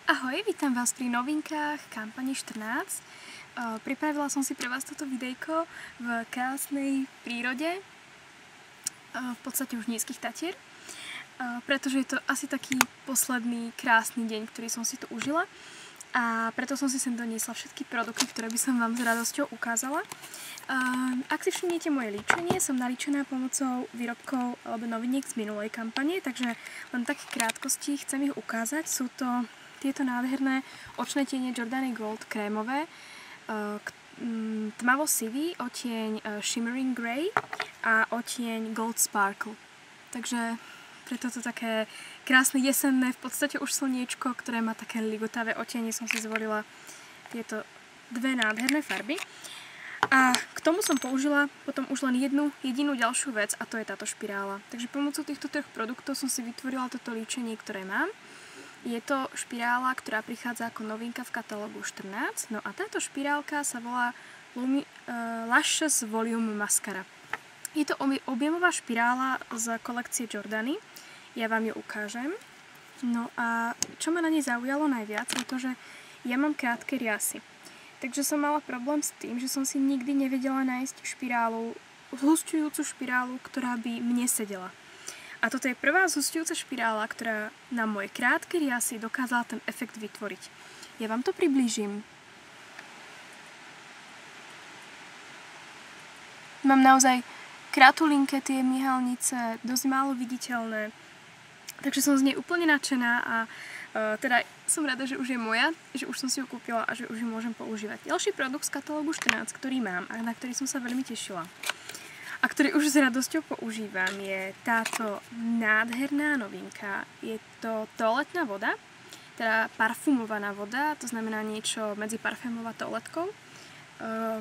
Ahoj, vítam vás pri novinkách kampani 14. Pripravila som si pre vás toto videjko v krásnej prírode, v podstate už nízkych Tatier, pretože je to asi taký posledný krásny deň, ktorý som si tu užila. A preto som si sem doniesla všetky produkty, ktoré by som vám s radosťou ukázala. Ak si všimnete moje líčenie, som nalíčená pomocou výrobkov alebo noviniek z minulej kampane, takže len tak v krátkosti chcem ich ukázať. Sú to tieto nádherné očné tiene Jordany Gold krémové, tmavo sivý, odtieň Shimmering Grey a odtieň Gold Sparkle. Takže preto to také krásne jesenné, v podstate už slniečko, ktoré má také ligotavé odtiene, som si zvolila tieto dve nádherné farby. A k tomu som použila potom už len jednu jedinú ďalšiu vec, a to je táto špirála. Takže pomocou týchto troch produktov som si vytvorila toto líčenie, ktoré mám. Je to špirála, ktorá prichádza ako novinka v katalógu 14. No a táto špirálka sa volá Lashes Volume Mascara. Je to objemová špirála z kolekcie Jordany. Ja vám ju ukážem. No a čo ma na nej zaujalo najviac, je to, že ja mám krátke riasy. Takže som mala problém s tým, že som si nikdy nevedela nájsť špirálu, zhusťujúcu špirálu, ktorá by mne sedela. A toto je prvá zhusťujúca špirála, ktorá na moje krátke riasy dokázala ten efekt vytvoriť. Ja vám to priblížim. Mám naozaj kratulinké tie myhalnice, dosť málo viditeľné. Takže som z nej úplne nadšená a teda som rada, že už je moja, že už som si ju kúpila a že už ju môžem používať. Ďalší produkt z katalógu 14, ktorý mám a na ktorý som sa veľmi tešila a ktorý už s radosťou používam, je táto nádherná novinka. Je to toaletná voda, teda parfumovaná voda, to znamená niečo medzi parfémov a toaletkou.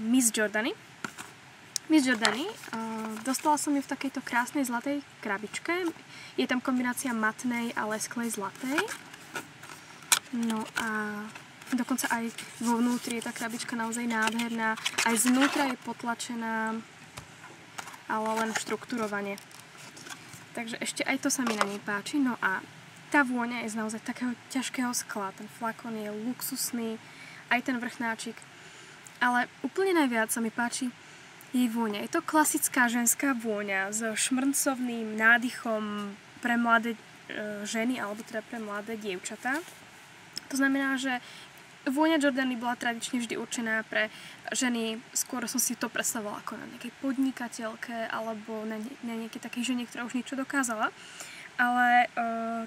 Miss Jordany. Dostala som ju v takejto krásnej zlatej krabičke. Je tam kombinácia matnej a lesklej zlatej. No a dokonca aj vo vnútri je tá krabička naozaj nádherná. Aj znútra je potlačená, ale len štruktúrovanie. Takže ešte aj to sa mi na nej páči. No a tá vôňa je z naozaj takého ťažkého skla. Ten flakon je luxusný, aj ten vrchnáčik. Ale úplne najviac sa mi páči jej vôňa. Je to klasická ženská vôňa s šmrncovným nádychom pre mladé ženy, alebo teda pre mladé dievčatá. To znamená, že vôňa Jordany bola tradične vždy určená pre ženy, skôr som si to predstavovala ako na nejakej podnikateľke alebo na nejakej takej žene, ktorá už niečo dokázala. Ale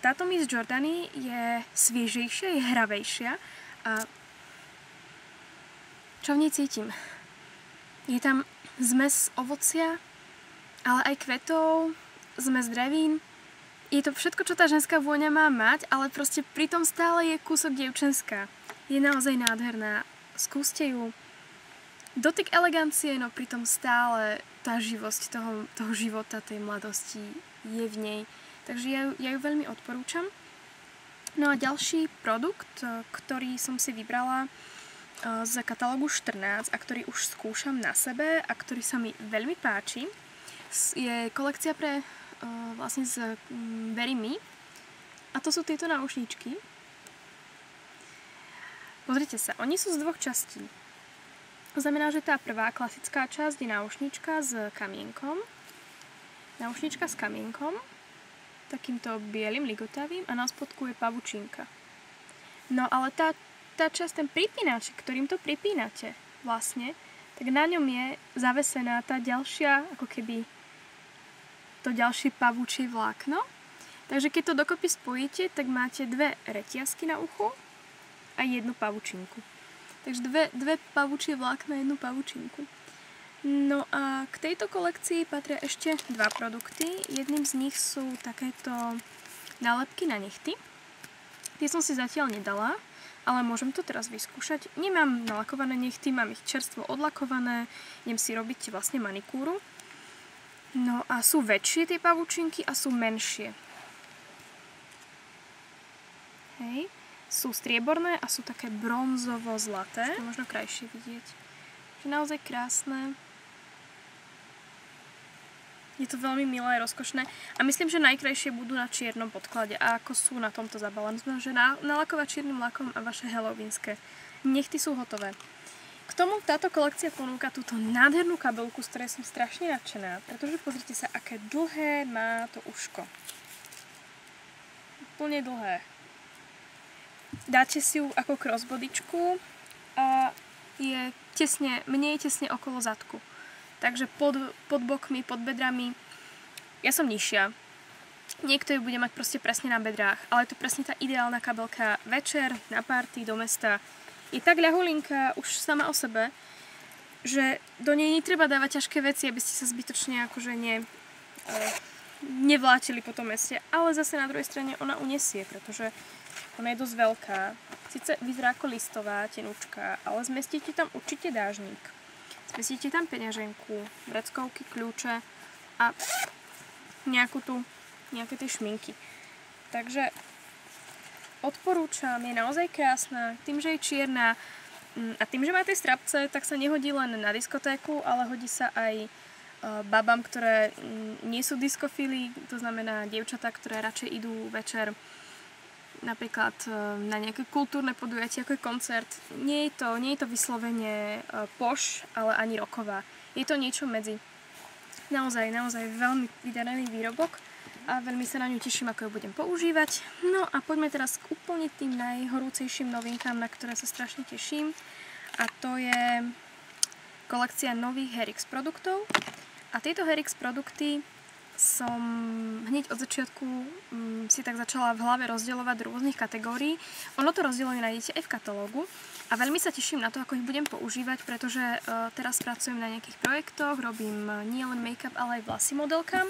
táto Miss Jordany je sviežejšia, je hravejšia a čo v nej cítim? Je tam zmes ovocia, ale aj kvetov, zmes drevín. Je to všetko, čo tá ženská vôňa má mať, ale proste pritom stále je kúsok dievčenská. Je naozaj nádherná. Skúste ju. Dotyk elegancie, no pritom stále tá živosť toho života, tej mladosti je v nej. Takže ja ju veľmi odporúčam. No a ďalší produkt, ktorý som si vybrala z katalógu 14 a ktorý už skúšam na sebe a ktorý sa mi veľmi páči, je kolekcia pre vlastne z Very Me. A to sú tieto náušničky. Pozrite sa, oni sú z dvoch častí. To znamená, že tá prvá klasická časť je náušnička s kamienkom. Náušnička s kamienkom, takýmto bielým ligotavým, a na spodku je pavučinka. No ale tá časť, ten pripínač, ktorým to pripínate vlastne, tak na ňom je zavesená tá ďalšia, ako keby to ďalšie pavučie vlákno. Takže keď to dokopy spojíte, tak máte dve reťazky na uchu a jednu pavučinku. Takže dve pavučie vlákna a jednu pavučinku. No a k tejto kolekcii patria ešte dva produkty. Jedným z nich sú takéto nálepky na nechty. Tie som si zatiaľ nedala, ale môžem to teraz vyskúšať. Nemám nalakované nechty, mám ich čerstvo odlakované, idem si robiť vlastne manikúru. No a sú väčšie tie pavučinky a sú menšie. Hej. Sú strieborné a sú také bronzovo-zlaté. Možno krajšie vidieť. Je naozaj krásne. Je to veľmi milé, rozkošné a myslím, že najkrajšie budú na čiernom podklade a ako sú na tomto zabalené. Že nalakovať čiernym lakom a vaše halloweenské nechty sú hotové. K tomu táto kolekcia ponúka túto nádhernú kabelku, z ktorej som strašne nadšená, pretože pozrite sa, aké dlhé má to uško. Úplne dlhé. Dáte si ju ako crossbodičku a je tesne, mne je tesne okolo zadku. Takže pod bokmi, pod bedrami. Ja som nižšia. Niekto ju bude mať proste presne na bedrách, ale je to presne tá ideálna kabelka večer, na party, do mesta. Je tak ľahulinká už sama o sebe, že do nej netreba dávať ťažké veci, aby ste sa zbytočne akože nevlátili po tom meste. Ale zase na druhej strane ona unesie, pretože ona je dosť veľká. Sice vyzerá ako listová, tenúčka, ale zmestíte tam určite dážnik. Zmestíte tam peňaženku, vreckovky, kľúče a nejaké tie šminky. Takže odporúčam, je naozaj krásna. Tým, že je čierna a tým, že má tie strapce, tak sa nehodí len na diskotéku, ale hodí sa aj babám, ktoré nie sú diskofily, to znamená dievčatá, ktoré radšej idú večer napríklad na nejaké kultúrne podujatie, ako je koncert. Nie je to vyslovene poš, ale ani rocková. Je to niečo medzi. Naozaj veľmi vydarený výrobok a veľmi sa na ňu teším, ako ju budem používať. No a poďme teraz k úplne tým najhorúcejším novinkám, na ktoré sa strašne teším. A to je kolekcia nových Herix produktov. A tieto Herix produkty som hneď od začiatku si tak začala v hlave rozdielovať do rôznych kategórií. Ono to rozdelenie nájdete aj v katalógu a veľmi sa teším na to, ako ich budem používať, pretože teraz pracujem na nejakých projektoch, robím nielen make-up, ale aj vlasy modelkám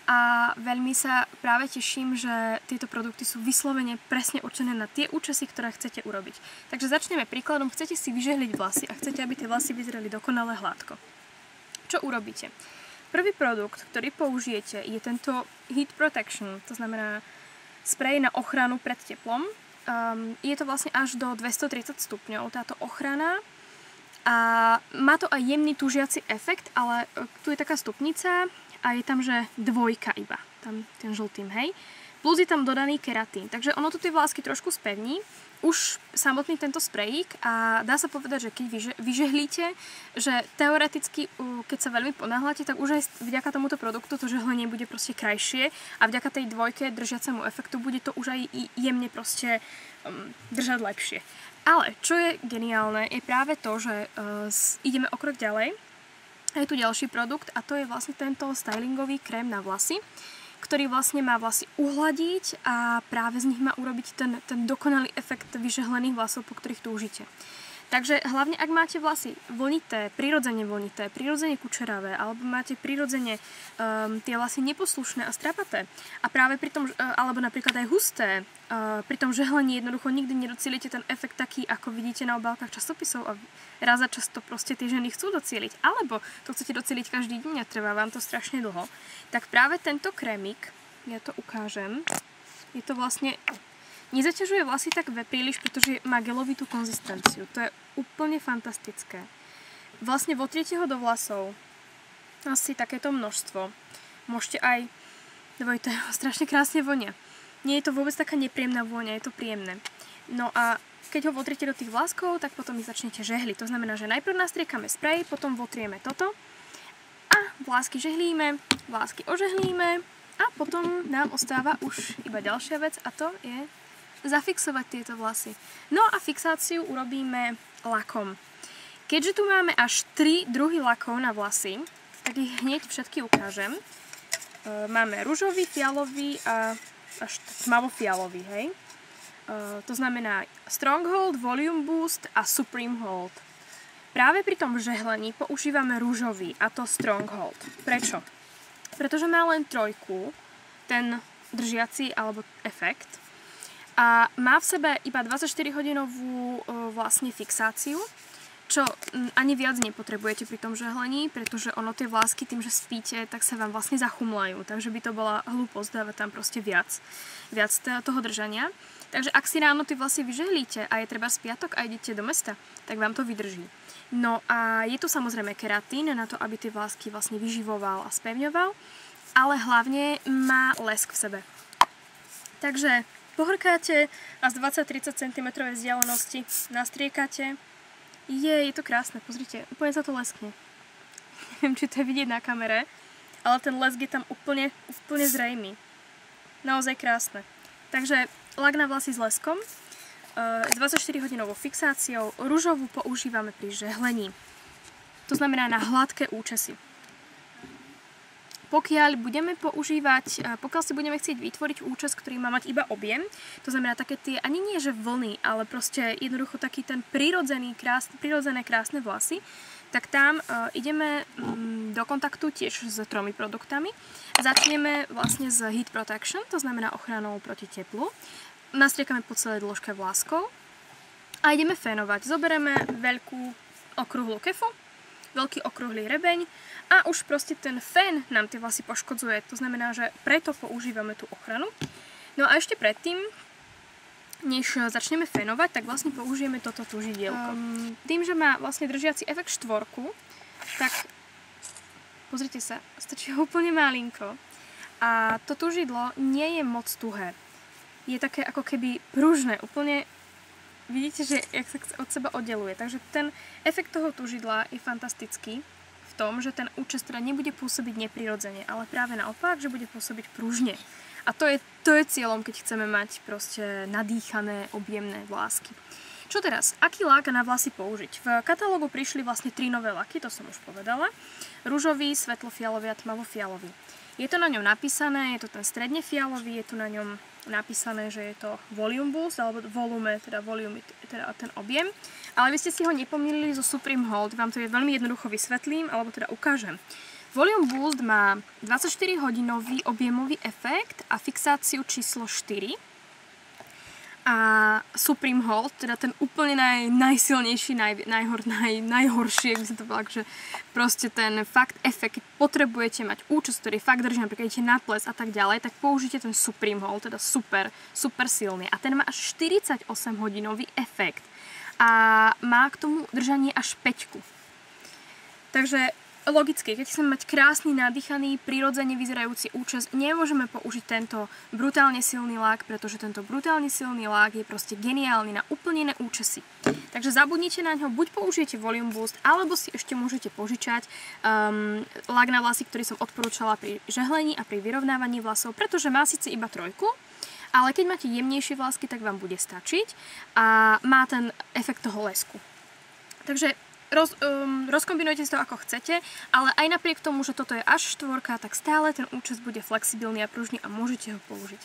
a veľmi sa práve teším, že tieto produkty sú vyslovene presne určené na tie účesy, ktoré chcete urobiť. Takže začneme príkladom. Chcete si vyžehliť vlasy a chcete, aby tie vlasy vyzerali dokonale hladko. Čo urobíte? Prvý produkt, ktorý použijete, je tento Heat Protection, to znamená sprej na ochranu pred teplom. Je to vlastne až do 230 stupňov táto ochrana a má to aj jemný tužiaci efekt, ale tu je taká stupnica a je tam, že dvojka iba, tam ten žltým, hej. Plus je tam dodaný keratín, takže ono to tie vlásky trošku spevní, už samotný tento sprejík a dá sa povedať, že keď vyžehlíte, že teoreticky, keď sa veľmi ponáhľate, tak už aj vďaka tomuto produktu to žehlenie bude proste krajšie a vďaka tej dvojke držiacemu efektu bude to už aj jemne proste držať lepšie. Ale čo je geniálne, je práve to, že ideme o krok ďalej. A je tu ďalší produkt a to je vlastne tento stylingový krém na vlasy, ktorý vlastne má vlasy uhladiť a práve z nich má urobiť ten dokonalý efekt vyžehlených vlasov, po ktorých túžite. Takže hlavne, ak máte vlasy vlnité, prirodzene kučeravé, alebo máte prirodzene tie vlasy neposlušné a strapaté, a práve pri tom, alebo napríklad aj husté, pri tom žehlení jednoducho nikdy nedocielite ten efekt taký, ako vidíte na obálkach časopisov a raz za čas to proste tie ženy chcú docieliť, alebo to chcete docieliť každý deň a trvá vám to strašne dlho, tak práve tento krémik, ja to ukážem, je to vlastne nezaťažuje vlasy tak príliš, pretože má gelovitú konzistenciu. To je úplne fantastické. Vlastne votriete ho do vlasov asi takéto množstvo. Môžete aj, to strašne krásne vonia. Nie je to vôbec taká nepríjemná vôňa, je to príjemné. No a keď ho votriete do tých vláskov, tak potom ich začnete žehliť. To znamená, že najprv nastriekame sprej, potom votrieme toto a vlásky žehlíme, vlásky ožehlíme a potom nám ostáva už iba ďalšia vec a to je zafixovať tieto vlasy. No a fixáciu urobíme lakom. Keďže tu máme až 3 druhy lakov na vlasy, tak ich hneď všetky ukážem. Máme ružový, fialový a až tmavo-fialový, hej. To znamená Stronghold, Volume Boost a Supreme Hold. Práve pri tom žehlení používame ružový, a to Stronghold. Prečo? Pretože má len 3, ten držiaci alebo efekt, a má v sebe iba 24-hodinovú vlastne fixáciu, čo ani viac nepotrebujete pri tom žehlení, pretože ono tie vlásky tým, že spíte, tak sa vám vlastne zachumlajú, takže by to bola hlúposť dávať tam proste viac toho držania. Takže ak si ráno tie vlasy vyžehlíte a je treba z piatok a idete do mesta, tak vám to vydrží. No a je tu samozrejme keratín na to, aby tie vlásky vlastne vyživoval a spevňoval. ale hlavne má lesk v sebe. Takže pohrkáte a z 20-30 cm vzdialenosti nastriekate. Je to krásne, pozrite, úplne sa to leskne. Neviem, či to je vidieť na kamere, ale ten lesk je tam úplne zrejmý. Naozaj krásne. Takže lak na vlasy s leskom, s 24-hodinovou fixáciou, ružovú používame pri žehlení. To znamená na hladké účesy. Pokiaľ si budeme chcieť vytvoriť účes, ktorý má mať iba objem, to znamená také tie, ani nie že vlny, ale proste jednoducho taký ten prirodzené krásne vlasy, tak tam ideme do kontaktu tiež s 3 produktami. Začneme vlastne s Heat Protection, to znamená ochranou proti teplu. Nastriekame po celej dĺžke vláskov a ideme fénovať. Zoberieme veľkú okrúhlu kefu, veľký okrúhly rebeň a už proste ten fén nám tie vlasy poškodzuje. To znamená, že preto používame tú ochranu. No a ešte predtým, než začneme fénovať, tak vlastne použijeme toto tužidielko. Tým, že má vlastne držiaci efekt 4, tak pozrite sa, stačí ho úplne malinko. A to tužidlo nie je moc tuhé. Je také ako keby pružné, úplne vidíte, že jak sa od seba oddeluje. Takže ten efekt toho tužidla je fantastický v tom, že ten účes teda nebude pôsobiť neprirodzene, ale práve naopak, že bude pôsobiť pružne. A to je cieľom, keď chceme mať proste nadýchané, objemné vlásky. Čo teraz? Aký lak na vlasy použiť? V katalógu prišli vlastne 3 nové laky, to som už povedala. Ružový, svetlofialový a tmavofialový. Je to na ňom napísané, je to ten stredne fialový, je tu na ňom napísané, že je to Volume Boost, alebo volume, teda ten objem. Ale aby ste si ho nepomýlili so Supreme Hold, vám to je veľmi jednoducho vysvetlím, alebo teda ukážem. Volume Boost má 24-hodinový objemový efekt a fixáciu číslo 4. A Supreme Hold, teda ten úplne najsilnejší, najhorší, ak by sa to povedala, že proste ten fakt efekt, keď potrebujete mať účes, ktorý fakt drží, napríklad idete na ples a tak ďalej, tak použite ten Supreme Hold, teda super silný. A ten má až 48-hodinový efekt a má k tomu držanie až 5. Takže logicky, keď chceme mať krásny, nadýchaný, prirodzene vyzerajúci účes, nemôžeme použiť tento brutálne silný lak, pretože tento brutálne silný lak je proste geniálny na úplnené účesy. Takže zabudnite na ňo, buď použijete Volume Boost, alebo si ešte môžete požičať lak na vlasy, ktorý som odporúčala pri žehlení a pri vyrovnávaní vlasov, pretože má síce iba 3, ale keď máte jemnejšie vlasky, tak vám bude stačiť a má ten efekt toho lesku. Takže rozkombinujte si to ako chcete, ale aj napriek tomu, že toto je až 4, tak stále ten účes bude flexibilný a pružný a môžete ho použiť.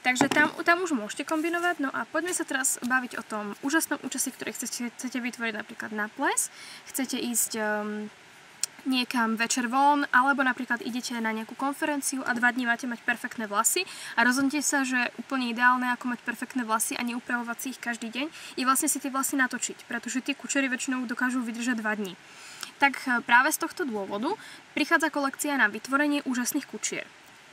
Takže tam už môžete kombinovať. No a poďme sa teraz baviť o tom úžasnom účesi, ktorý chcete vytvoriť napríklad na ples. Chcete ísť niekam večer von, alebo napríklad idete na nejakú konferenciu a 2 dní máte mať perfektné vlasy a rozhodnete sa, že úplne ideálne ako mať perfektné vlasy a neupravovať si ich každý deň je vlastne si tie vlasy natočiť, pretože tie kučery väčšinou dokážu vydržať 2 dní. Tak práve z tohto dôvodu prichádza kolekcia na vytvorenie úžasných kučier.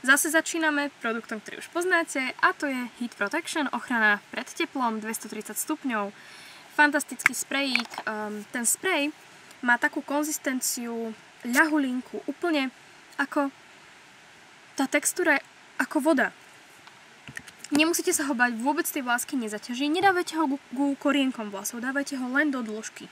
Zase začíname produktom, ktorý už poznáte, a to je Heat Protection, ochrana pred teplom 230 stupňov. Fantastický sprejík. Ten sprej má takú konzistenciu, ľahulinku, úplne ako tá textúra ako voda. Nemusíte sa ho bať, vôbec tie vlásky nezaťaží, nedávajte ho ku korienkom vlasov, dávajte ho len do dĺžky.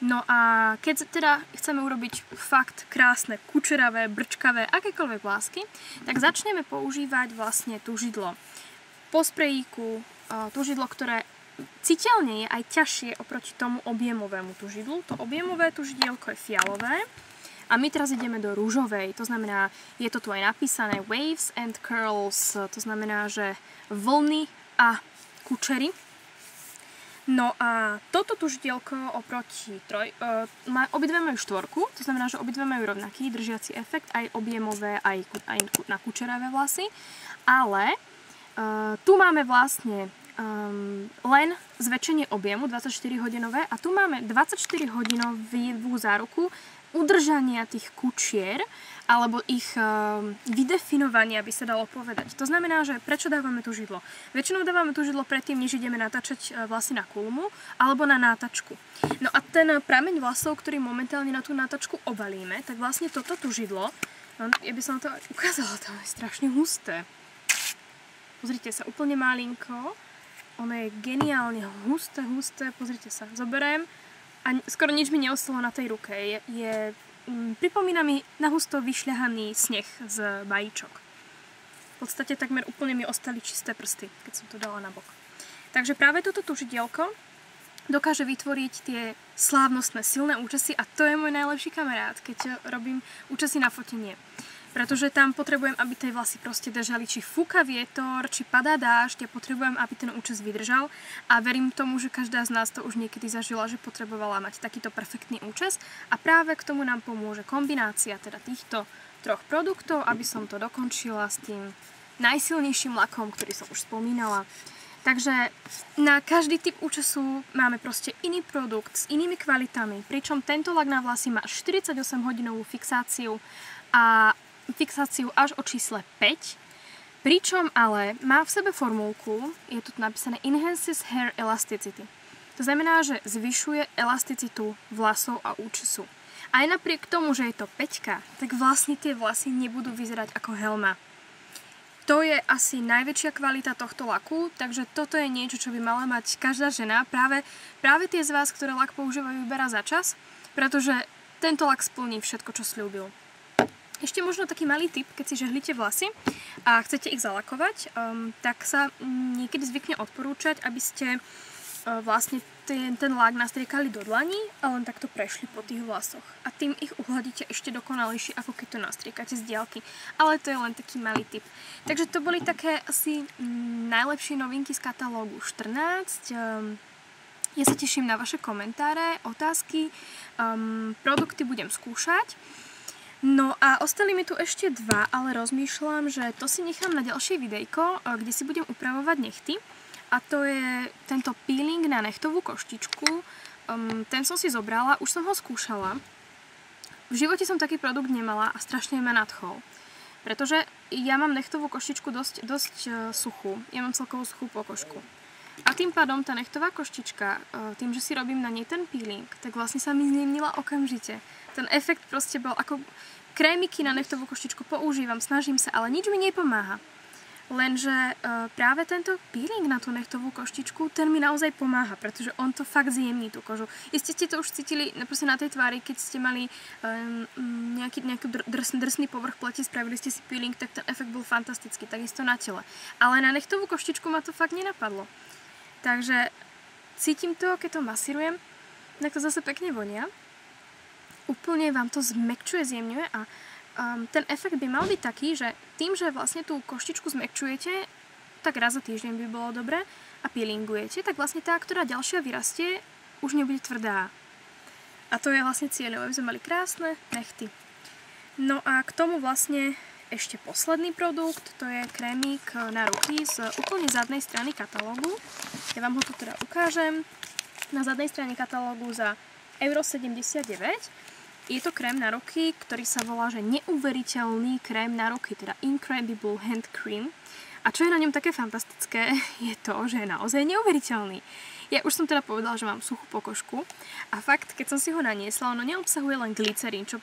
No a keď teda chceme urobiť fakt krásne, kučeravé, brčkavé, akékoľvek vlásky, tak začneme používať vlastne tužidlo. Po sprejíku tužidlo, ktoré citeľne je aj ťažšie oproti tomu objemovému tužidlu. To objemové tužidielko je fialové a my teraz ideme do rúžovej. To znamená, je to tu aj napísané Waves and Curls, to znamená, že vlny a kučery. No a toto tužidielko oproti obidve majú 4, to znamená, že obidve majú rovnaký držiaci efekt, aj objemové, aj na kučeravé vlasy, ale tu máme vlastne len zväčšenie objemu 24-hodinové a tu máme 24-hodinovú záruku udržania tých kučier alebo ich vydefinovania, by sa dalo povedať. To znamená, že prečo dávame tužidlo? Väčšinou dávame tužidlo predtým, než ideme natáčať vlasy na kulmu alebo na nátačku. No a ten prameň vlasov, ktorý momentálne na tú nátačku obalíme, tak vlastne toto tužidlo No, ja by som to ukázala, to je strašne husté. Pozrite sa, úplne malinko. Ono je geniálne husté, pozrite sa, zoberiem a skoro nič mi neostalo na tej ruke. Pripomína mi na husto vyšľahaný sneh z vajíčok. V podstate takmer úplne mi ostali čisté prsty, keď som to dala na bok. Takže práve toto tužidielko dokáže vytvoriť tie slávnostné silné účesy a to je môj najlepší kamarát, keď robím účesy na fotenie. Pretože tam potrebujem, aby tie vlasy proste držali, či fúka vietor, či padá dážď, ja potrebujem, aby ten účes vydržal a verím tomu, že každá z nás to už niekedy zažila, že potrebovala mať takýto perfektný účes a práve k tomu nám pomôže kombinácia teda týchto troch produktov, aby som to dokončila s tým najsilnejším lakom, ktorý som už spomínala. Takže na každý typ účesu máme proste iný produkt s inými kvalitami, pričom tento lak na vlasy má 48-hodinovú fixáciu a fixáciu až o čísle 5, pričom ale má v sebe formulku, je tu napísané Enhances Hair Elasticity. To znamená, že zvyšuje elasticitu vlasov a účesu. Aj napriek tomu, že je to 5, tak vlastne tie vlasy nebudú vyzerať ako helma. To je asi najväčšia kvalita tohto laku, takže toto je niečo, čo by mala mať každá žena. Práve tie z vás, ktoré lak používajú, vyberá za čas, pretože tento lak splní všetko, čo sľúbil. Ešte možno taký malý tip, keď si žehlíte vlasy a chcete ich zalakovať, tak sa niekedy zvykne odporúčať, aby ste vlastne ten lak nastriekali do dlaní a len takto prešli po tých vlasoch. A tým ich uhladíte ešte dokonalejšie, ako keď to nastriekate z diaľky. Ale to je len taký malý tip. Takže to boli také asi najlepšie novinky z katalógu 14. Ja sa teším na vaše komentáre, otázky, produkty budem skúšať. No a ostali mi tu ešte dva, ale rozmýšľam, že to si nechám na ďalšie videjko, kde si budem upravovať nechty. A to je tento peeling na nechtovú koštičku. Ten som si zobrala, už som ho skúšala. V živote som taký produkt nemala a strašne ma nadchol. Pretože ja mám nechtovú koštičku dosť suchú. Ja mám celkovo suchú pokožku. A tým pádom tá nechtová koštička, tým, že si robím na nej ten peeling, tak vlastne sa mi zjemnila okamžite. Ten efekt proste bol ako krémiky na nechtovú koštičku používam, snažím sa, ale nič mi nepomáha. Lenže práve tento peeling na tú nechtovú koštičku, ten mi naozaj pomáha, pretože on to fakt zjemní tú kožu. Iste ste to už cítili na tej tvári, keď ste mali nejaký drsný povrch pleti, spravili ste si peeling, tak ten efekt bol fantastický, takisto na tele. Ale na nechtovú koštičku ma to fakt nenapadlo. Takže cítim to, keď to masírujem, tak to zase pekne vonia. Úplne vám to zmäkčuje, zjemňuje a ten efekt by mal byť taký, že tým, že vlastne tú koštičku zmäkčujete, tak raz za týždeň by bolo dobre a peelingujete, tak vlastne tá, ktorá ďalšia vyrastie, už nebude tvrdá. A to je vlastne cieľom, aby sme mali krásne nechty. No a k tomu vlastne ešte posledný produkt, to je krémik na ruky z úplne zadnej strany katalógu. Ja vám ho tu teda ukážem. Na zadnej strane katalógu za €79. Je to krém na ruky, ktorý sa volá, že neuveriteľný krém na ruky, teda Incredible Hand Cream. A čo je na ňom také fantastické, je to, že je naozaj neuveriteľný. Ja už som teda povedala, že mám suchú pokožku a fakt, keď som si ho naniesla, ono neobsahuje len glycerín, čo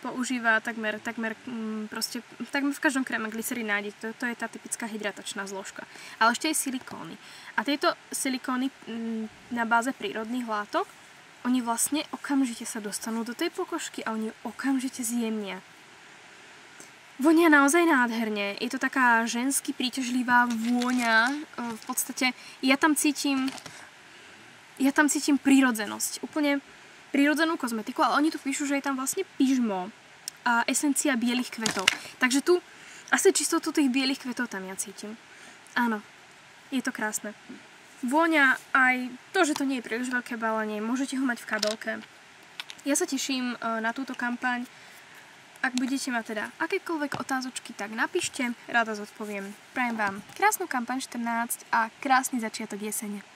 používa takmer v každom kréme glycerín nájde, to je tá typická hydratačná zložka. Ale ešte aj silikóny. A tieto silikóny na báze prírodných látok, oni vlastne okamžite sa dostanú do tej pokožky a oni okamžite zjemnia. Vonia naozaj nádherne. Je to taká žensky príťažlivá vôňa. V podstate ja tam cítim prírodzenosť. Úplne prírodzenú kozmetiku, ale oni tu píšu, že je tam vlastne pyžmo a esencia bielých kvetov. Takže tu asi čistotu tých bielých kvetov tam ja cítim. Áno, je to krásne. Vôňa aj to, že to nie je príliš veľké balenie. Môžete ho mať v kabelke. Ja sa teším na túto kampaň. Ak budete mať teda akékoľvek otázočky, tak napíšte, rada zodpoviem. Prajem vám krásnu kampaň 14 a krásny začiatok jesene.